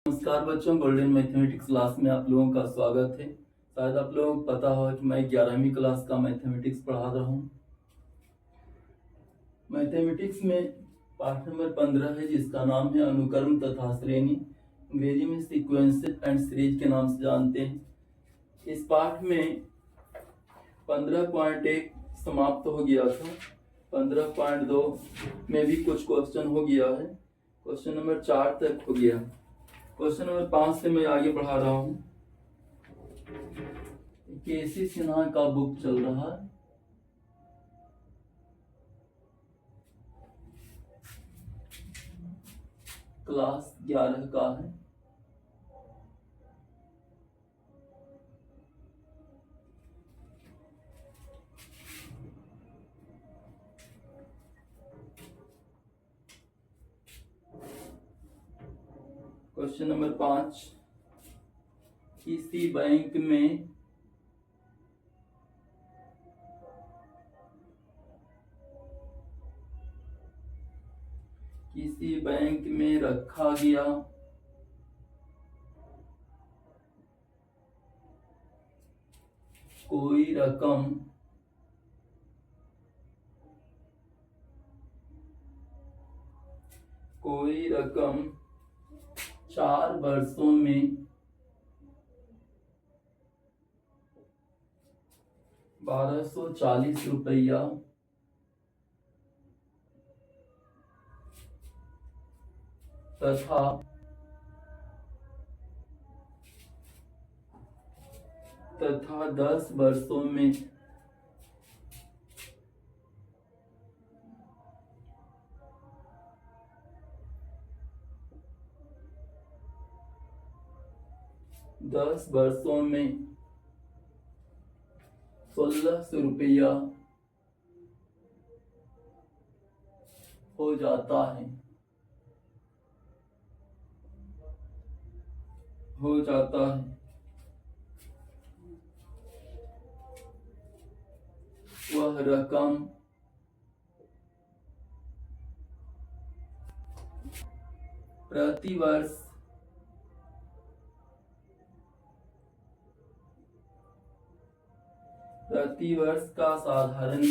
नमस्कार बच्चों, golden mathematics class में आप लोगों का स्वागत है। शायद आप लोगों को पता हो कि मैं 11वीं क्लास का मैथमेटिक्स पढ़ा रहा हूँ। मैथमेटिक्स में पाठ नंबर 15 है जिसका नाम है अनुक्रम तथा श्रेणी, अंग्रेजी में सीक्वेंसेस एंड सीरीज के नाम से जानते हैं। इस पाठ में 15.1 समाप्त हो गया था। 15.2 में भी कुछ क्वेश्चन हो गया है। क्वेश्चन नंबर 4 तक हो गया। क्वेश्चन नंबर 5 से मैं आगे बढ़ा रहा हूँ। केसी सिन्हा का बुक चल रहा है। क्लास 11 का है। क्वेश्चन नंबर 5, किसी बैंक में रखा गया कोई रकम 4 वर्षों में 1240 रुपया तथा 10 वर्षों में 1600 रुपया हो जाता है। वह रकम प्रतिवर्ष का साधारण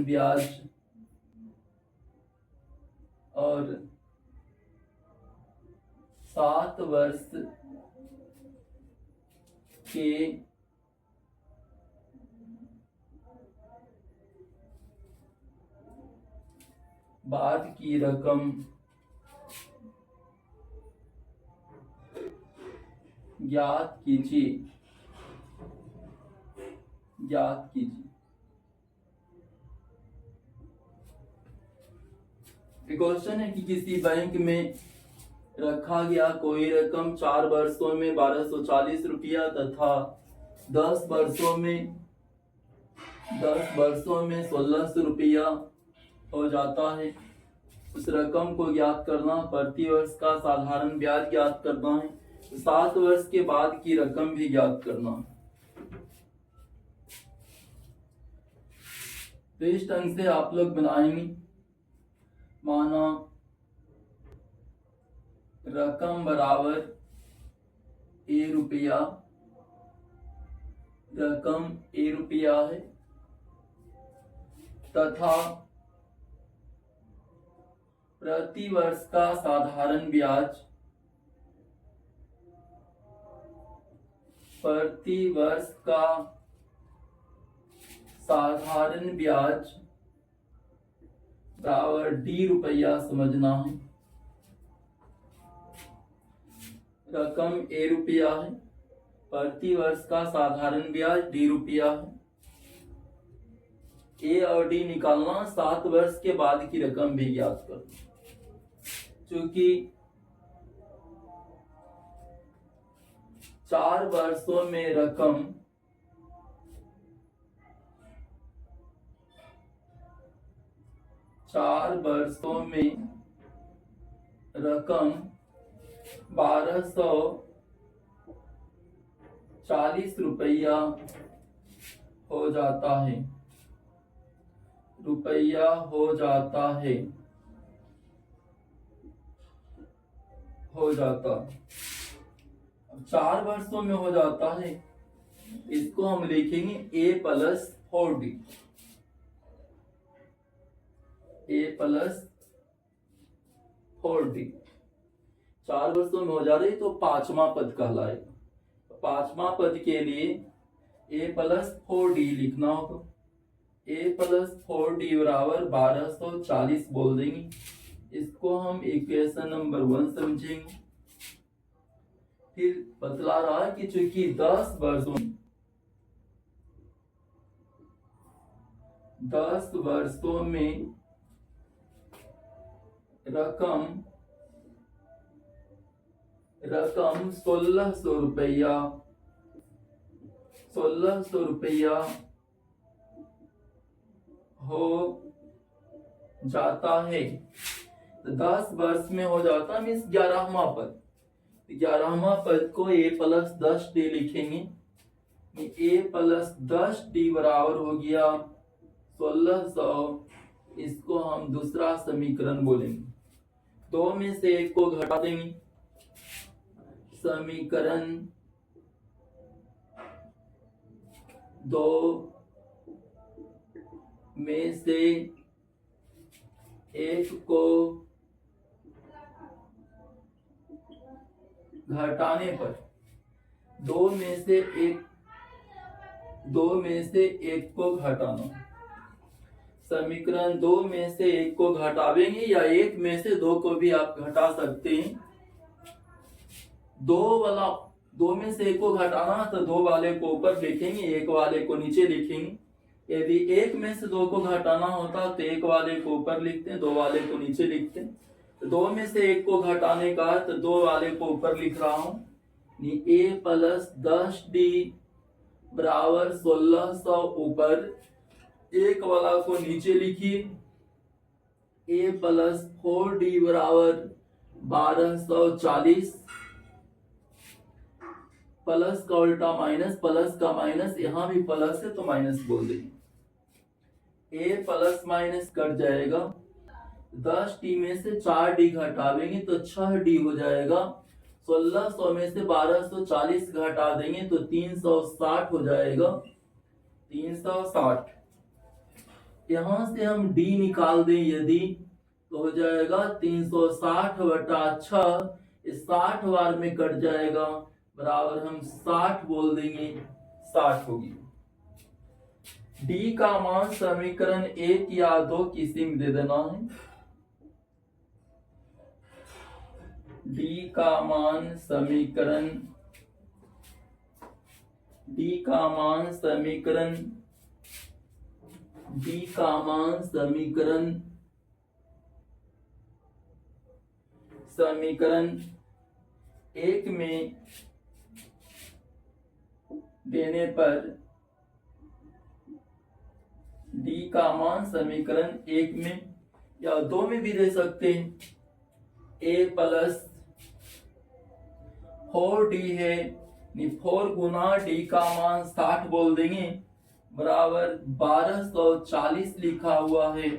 ब्याज और 7 वर्ष के बाद की रकम ज्ञात कीजिए। क्वेश्चन है कि किसी बैंक में रखा गया कोई रकम 4 वर्षों में 1240 रुपया तथा 10 वर्षों में 1600 रुपया हो जाता है। उस रकम को ज्ञात करना, प्रति वर्ष का साधारण ब्याज ज्ञात करना है, 7 वर्ष के बाद की रकम भी ज्ञात करना है। तो इस ढंग से आप लोग बनाएंगे। माना रकम बराबर ए रुपया है तथा प्रति वर्ष का साधारण ब्याज बराबर डी रुपया समझना है। रकम ए रुपया है, प्रति वर्ष का साधारण ब्याज डी रुपया है। ए और डी निकालना, 7 वर्ष के बाद की रकम भी ज्ञात करना। चूंकि 4 वर्षों में रकम 1240 रुपया हो जाता है, रुपया हो जाता है, हो जाता। अब 4 वर्षों में हो जाता है, इसको हम लिखेंगे A+4D, A+4D। 4 वर्षों में हो जा रही तो 5वां पद कहलाएगा। 5वां पद के लिए A+4D लिखना हो तो A+4D बराबर 1240 बोल देंगे। इसको हम इक्वेशन नंबर 1 समझेंगे। फिर बतला रहा है कि चूंकि 10 वर्षों में रकम 1600 रुपया हो जाता है। तो 10 वर्ष में हो जाता मीन्स 11वां पद। 11वां पद को A+10D लिखेंगे। A+10D बराबर हो गया 1600। इसको हम दूसरा समीकरण बोलेंगे। 2 में से 1 को घटा देंगे। समीकरण 2 में से 1 को घटाने पर 2 में से 1 को घटाना। समीकरण 2 में से 1 को घटावेंगे या 1 में से 2 को भी आप घटा सकते हैं। 2 में से 1 को घटाना तो 2 वाले को ऊपर लिखेंगे, 1 वाले को नीचे लिखेंगे। यदि 1 में से 2 को घटाना होता तो 1 वाले को ऊपर लिखते हैं, 2 वाले को नीचे लिखते हैं। तो 2 में से 1 को घटाने का तो 2 वाले को ऊपर लिख रहा हूं। A+10D बराबर 1600 ऊपर, 1 वाला को नीचे लिखिए। A+4D बराबर 1240। प्लस का उल्टा माइनस, प्लस का माइनस, यहां भी प्लस है तो माइनस बोल देंगे। A प्लस माइनस कट जाएगा। 10D में से 4D घटावेंगे तो 6D हो जाएगा। 1600 में से 1240 घटा देंगे तो 360 हो जाएगा। 360। यहां से हम D निकाल दें यदि तो हो जाएगा 360/6। 60 बार में कट जाएगा, बराबर हम 60 बोल देंगे। 60 होगी। D का मान समीकरण 1 या 2 किसी में दे देना है। D का मान समीकरण समीकरण 1 में देने पर D का मान समीकरण 1 में या 2 में भी दे सकते हैं। A+4D है, 4 गुना D का मान 60 बोल देंगे, बराबर 1240 लिखा हुआ है,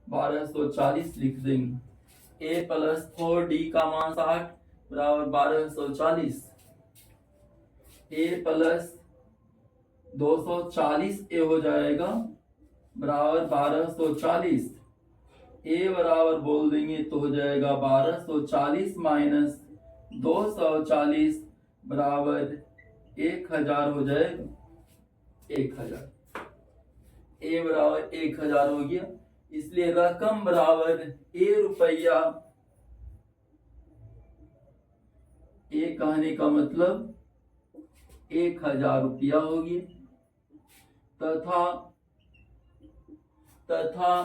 1240 लिख देंगे। A+4D का मान 60 बराबर 1240। A+240A हो जाएगा, बराबर 1240। A बराबर बोल देंगे तो हो जाएगा 1240 माइनस 240 बराबर 1000 हो जाएगा। 1000। A बराबर 1000 हो गया। इसलिए रकम बराबर A रुपया, A कहने का मतलब 1000 रुपया होगी। तथा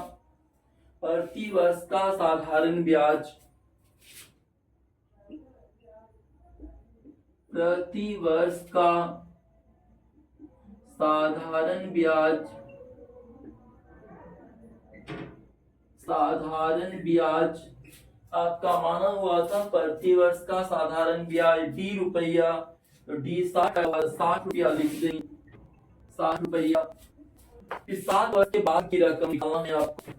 प्रति वर्ष का साधारण ब्याज, प्रति वर्ष का साधारण ब्याज आपका माना हुआ था। प्रति वर्ष का साधारण ब्याज D रुपया, तो D 60 रुपया लिख देंगे। 60 रुपया फिर 7 वर्ष के बाद की रकम निकालना है आपको।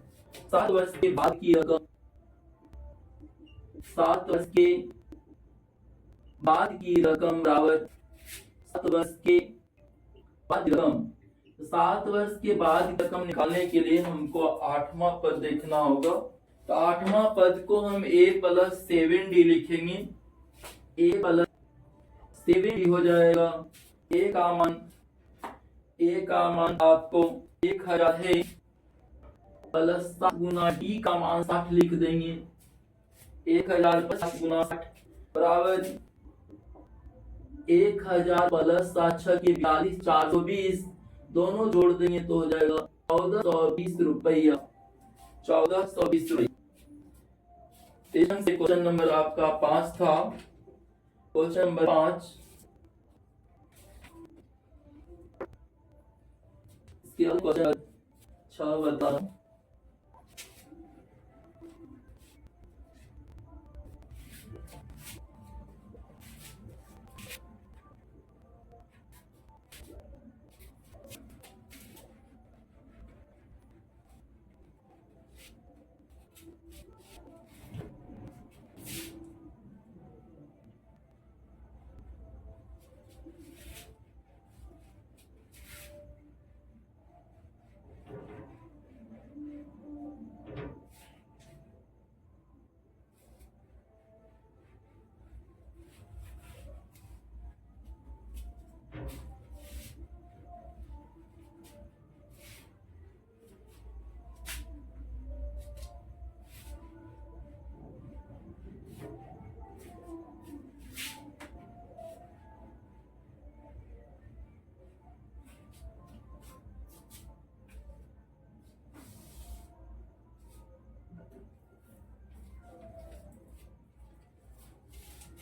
7 वर्ष के बाद की रकम, 7 वर्ष के बाद की रकम बराबर 7 वर्ष के बाद की रकम। 7 वर्ष के बाद की रकम निकालने के लिए हमको 8वां पद देखना होगा। तो 8वां पद को हम a+7d लिखेंगे। a+7d हो जाएगा। a का मान आपको 1000 है, प्लस 7 गुना d का मान 60 लिख देंगे। 1000 + 7 गुना 60 बराबर 1000 + 7 6 के 42, 420, दोनों जोड़ देंगे तो हो जाएगा 1420 रुपया। 1420 रुपये। स्टेशन से क्वेश्चन नंबर आपका 5 था। क्वेश्चन नंबर 5 इसके बाद क्वेश्चन 6 बता रहा हूं।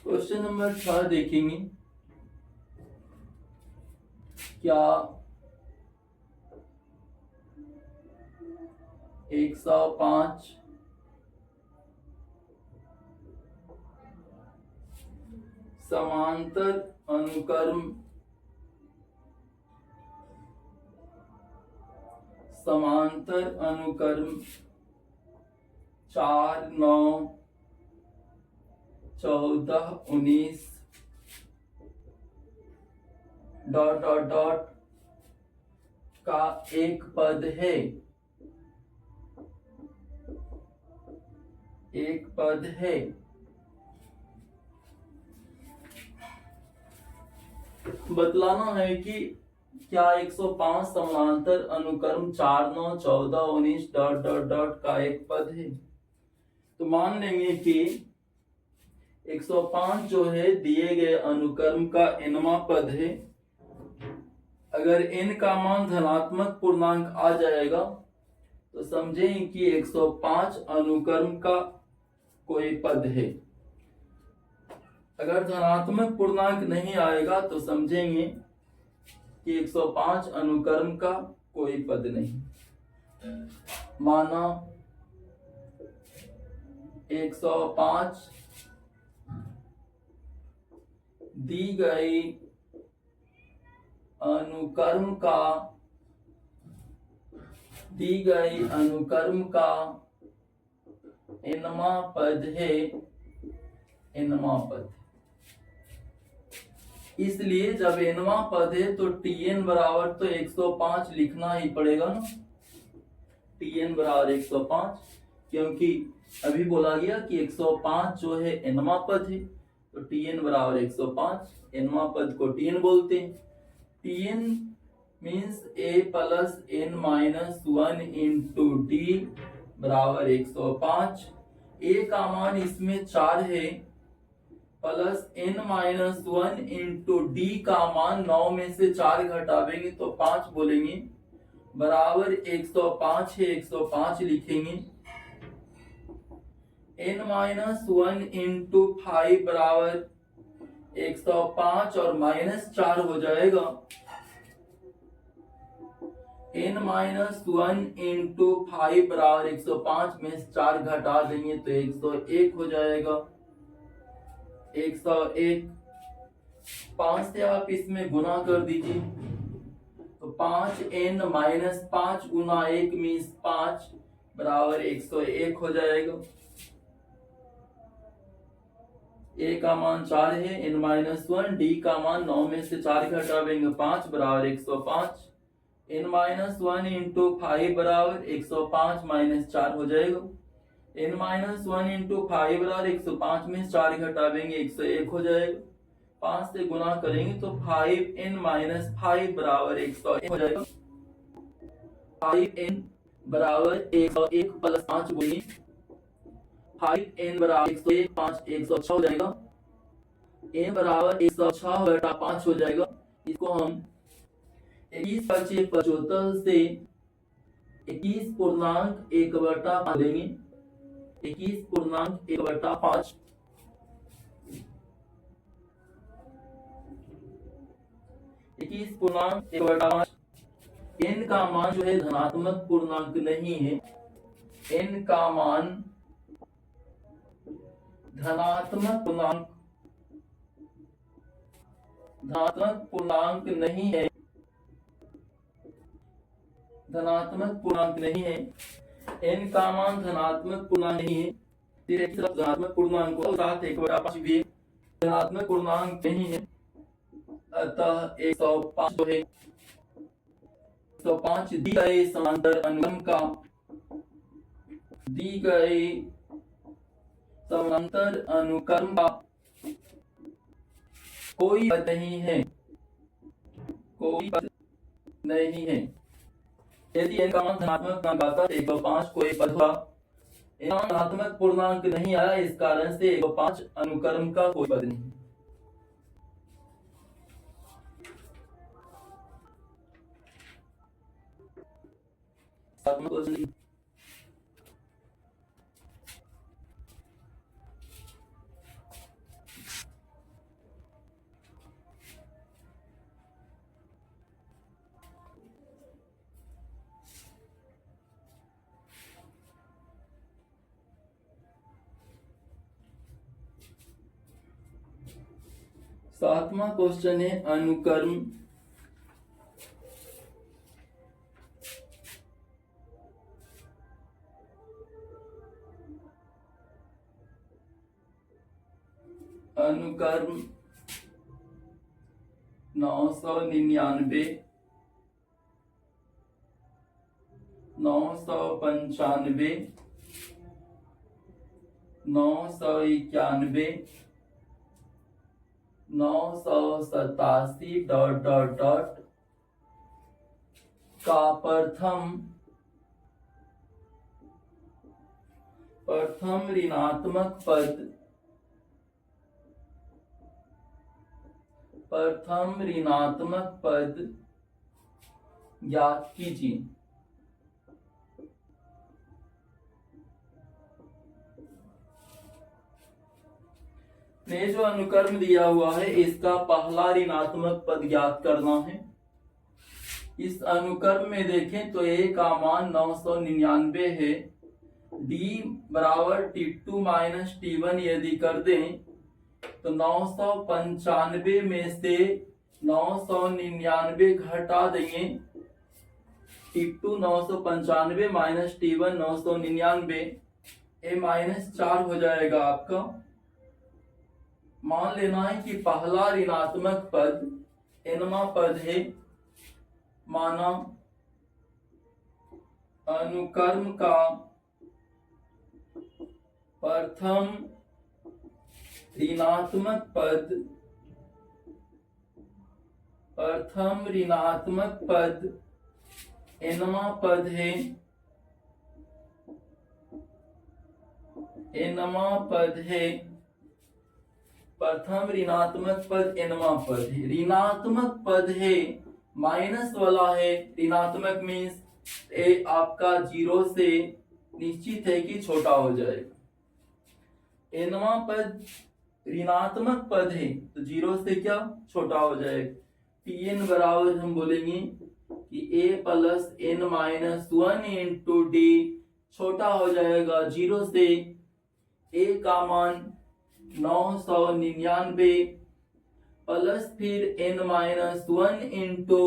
क्वेश्चन नंबर 6 देखेंगे। क्या 105 समांतर अनुक्रम 4, 9, 14, 19 ... का एक पद है। एक पद है। बतलाना है कि क्या 105 समांतर अनुक्रम 4, 9, 14, 19 ... का एक पद है। तो मान लेंगे कि 105 जो है दिए गए अनुक्रम का nवां पद है। अगर n का मान धनात्मक पूर्णांक आ जाएगा तो समझें कि 105 अनुक्रम का कोई पद है। अगर धनात्मक पूर्णांक नहीं आएगा तो समझेंगे कि 105 अनुक्रम का कोई पद नहीं। माना 105 दी गई अनुक्रम का nवां पद है। nवां पद, इसलिए जब nवां पद है तो Tn बराबर तो 105 लिखना ही पड़ेगा ना। Tn बराबर 105, क्योंकि अभी बोला गया कि 105 जो है nवां पद है, तो Tn बराबर 105। nवां पद को Tn बोलते हैं। Tn means a+n-1 into d बराबर 105। a का मान इसमें 4 है, प्लस n-1 इंटू d का मान 9 में से 4 घटावेंगे तो 5 बोलेंगे, बराबर 105 है। 105 लिखेंगे। n-1 इंटू 5 बराबर 105 और -4 हो जाएगा। n-1 इंटू 5 बराबर 105 में 4 घटा देंगे तो 101 हो जाएगा। 101 5 से आप इसमें गुना कर दीजिए तो 5n-5 गुना 1 मीन्स 5 बराबर 101 हो जाएगा। a का मान 4 है, n-1, d का मान 9 में से 4 घटावेंगे 5 बराबर 105। n-1 इंटू 5 बराबर 105 माइनस 4 हो जाएगा। n-1 इंटू 5 बराबर 105 में 4 घटावेंगे 101 हो जाएगा। 5 से गुना करेंगे तो 5n-5 बराबर 101 हो जाएगा। 5n बराबर 101 प्लस 5 गुनी 5n बराबर 101, 5 106 हो जाएगा। n बराबर 106 बटा 5 हो जाएगा। इसको हम 21/75 से 21.1/5 लेंगे। 21.1/5 21.1/5। n का मान जो है धनात्मक पूर्णांक नहीं है। n का मान धनात्मक पूर्णांक नहीं है। धनात्मक पूर्णांक नहीं है। n का मान धनात्मक पूर्णांक नहीं है। फिर एक तरफ धनात्मक पूर्णांक को साथ 1/5 भी धनात्मक पूर्णांक नहीं है। अतः 105 जो है 105 दी गए समांतर अनुक्रम का कोई पद नहीं है। यदि n का मान धनात्मक पूर्णांक आता है 105 कोई पद होगा। धनात्मक पूर्णांक नहीं आया, इस कारण से 105 अनुक्रम का कोई पद नहीं। सातवां क्वेश्चन है अनुक्रम अनुक्रम 999 995 991 987 ... का प्रथम ऋणात्मक पद ज्ञात कीजिए। ने जो अनुक्रम दिया हुआ है इसका पहला ऋणात्मक पद ज्ञात करना है। इस अनुक्रम में देखें तो a का मान 999 है। d बराबर t2 माइनस t1 यदि कर दें तो 995 में से 999 घटा देंगे। t2 995 माइनस t1 999, a -4 हो जाएगा आपका। मान लेना है कि पहला ऋणात्मक पद nवां पद है। माना अनुक्रम का प्रथम ऋणात्मक पद nवां पद है। प्रथम ऋणात्मक पद nवां पद है। ऋणात्मक पद है, माइनस वाला है। ऋणात्मक मीन्स ए आपका 0 से निश्चित है कि छोटा हो जाएगा। nवां पद ऋणात्मक पद है तो 0 से क्या छोटा हो जाएगा। tn बराबर हम बोलेंगे कि a plus n-1 into D छोटा हो जाएगा 0 से। a का मान 999 प्लस फिर n-1 इंटू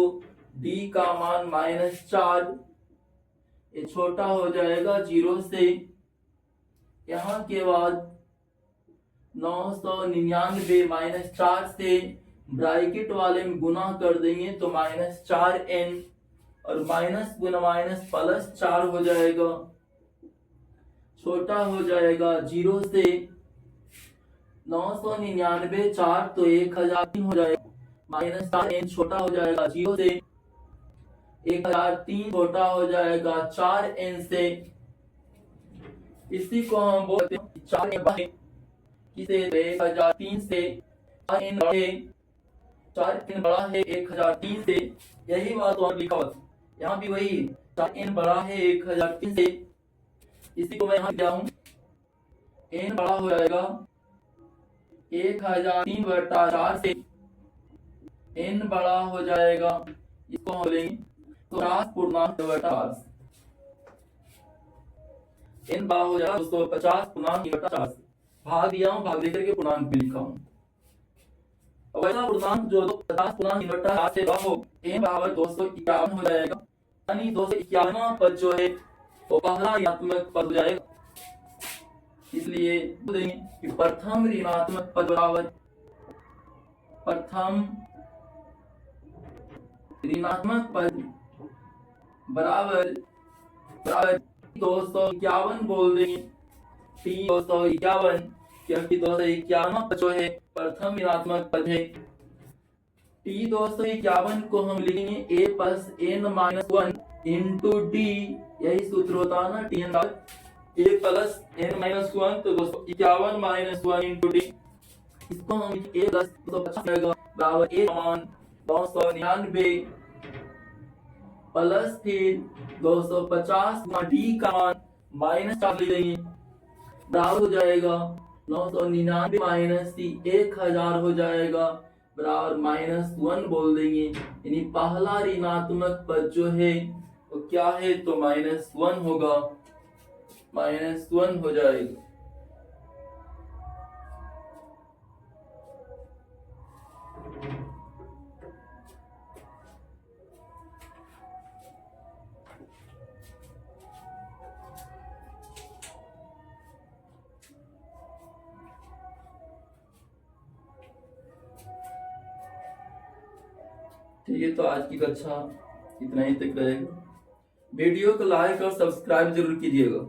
d का मान -4, ये छोटा हो जाएगा 0 से। यहाँ के बाद 999 -4 से ब्रैकेट वाले में गुना कर देंगे तो -4n, और माइनस गुना माइनस प्लस 4 हो जाएगा, छोटा हो जाएगा 0 से। 999 4 तो 1003 हो जाएगा, -4n छोटा हो जाएगा 0 से। 1003 छोटा हो जाएगा 4n से। इसी को हम बोलते हैं 4 किसे 1003 से 4n बड़ा है 1003 से। यही बात और लिखा हुआ, यहाँ भी वही 4n बड़ा है 1003 से। इसी को मैं यहाँ क्या हूँ, n बड़ा हो जाएगा 1003/4 से, n बड़ा हो जाएगा, इसको हम बोलेंगे 50/4 से। n बड़ा हो जाएगा 250/4 से। भाग दिया हूँ, भाग देकर के पूर्णांक भी लिखा हूँ। अब ऐसा पूर्णांक जो 50/4 से बड़ा हो, n बराबर 251 हो जाएगा, यानी 251वां पद जो है वो पहला ऋणात्मक पद हो जाएगा। इसलिए बोलेंगे कि प्रथम ऋणात्मक पद बराबर, प्रथम ऋणात्मक पद बराबर 251 बोल देंगे, t 251, क्योंकि 251वां पद जो है प्रथम ऋणात्मक पद है। t 251 को हम लिखेंगे a plus n minus 1 into d, यही सूत्र होता है ना, tn a plus n minus 1, तो 251 माइनस 1 इंटू d। इसको हम a प्लस 250 बराबर a का मान 999 प्लस फिर 250 d का मान -4 ले लेंगे, बराबर हो जाएगा 999 माइनस 1000 हो जाएगा, बराबर -1 बोल देंगे। यानी पहला ऋणात्मक पद जो है वो क्या है, तो -1 होगा, -1 हो जाएगा। ठीक है, तो आज की कक्षा इतना ही तक रहेगा। वीडियो को लाइक और सब्सक्राइब जरूर कीजिएगा।